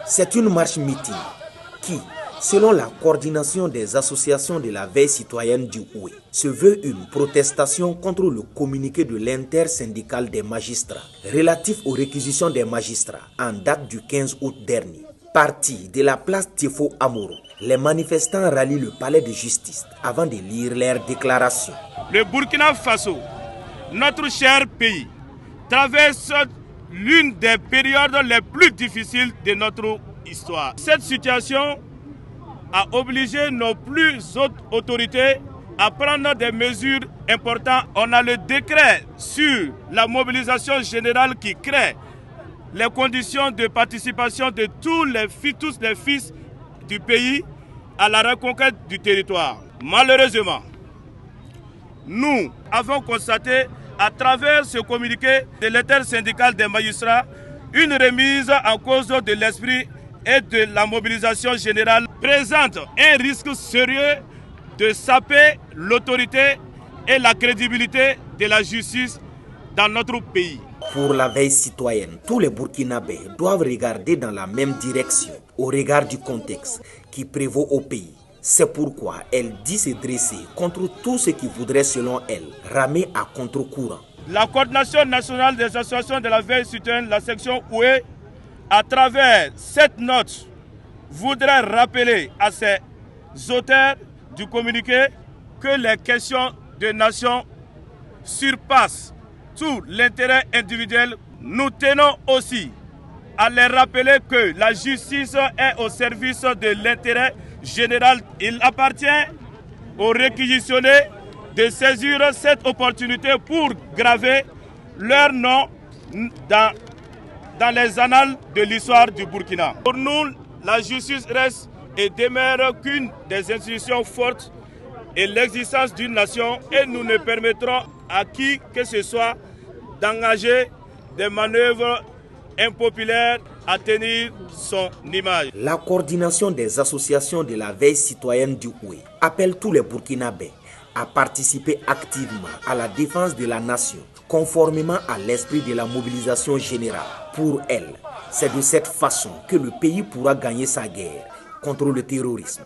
C'est une marche-meeting qui, selon la coordination des associations de la veille citoyenne du Houé, se veut une protestation contre le communiqué de l'intersyndicale des magistrats relatif aux réquisitions des magistrats en date du 15 août dernier. Partis de la place Tiefo Amoro, les manifestants rallient le palais de justice avant de lire leur déclaration. Le Burkina Faso, notre cher pays, traverse l'une des périodes les plus difficiles de notre histoire. Cette situation a obligé nos plus hautes autorités à prendre des mesures importantes. On a le décret sur la mobilisation générale qui crée les conditions de participation de tous les fils du pays à la reconquête du territoire. Malheureusement, nous avons constaté à travers ce communiqué de l'intersyndicale des magistrats une remise en cause de l'esprit et de la mobilisation générale présente un risque sérieux de saper l'autorité et la crédibilité de la justice dans notre pays. Pour la veille citoyenne, tous les Burkinabés doivent regarder dans la même direction au regard du contexte qui prévaut au pays. C'est pourquoi elle dit se dresser contre tout ce qui voudrait, selon elle, ramer à contre-courant. La coordination nationale des associations de la veille citoyenne, la section Houé, à travers cette note, voudrait rappeler à ses auteurs du communiqué que les questions de nation surpassent tout l'intérêt individuel. Nous tenons aussi à les rappeler que la justice est au service de l'intérêt général. Il appartient aux réquisitionnés de saisir cette opportunité pour graver leur nom dans les annales de l'histoire du Burkina. Pour nous, la justice reste et demeure qu'une des institutions fortes et l'existence d'une nation, et nous ne permettrons à qui que ce soit d'engager des manœuvres impopulaires à tenir son image. La coordination des associations de la veille citoyenne du Houé appelle tous les Burkinabés à participer activement à la défense de la nation, conformément à l'esprit de la mobilisation générale. Pour elle, c'est de cette façon que le pays pourra gagner sa guerre contre le terrorisme.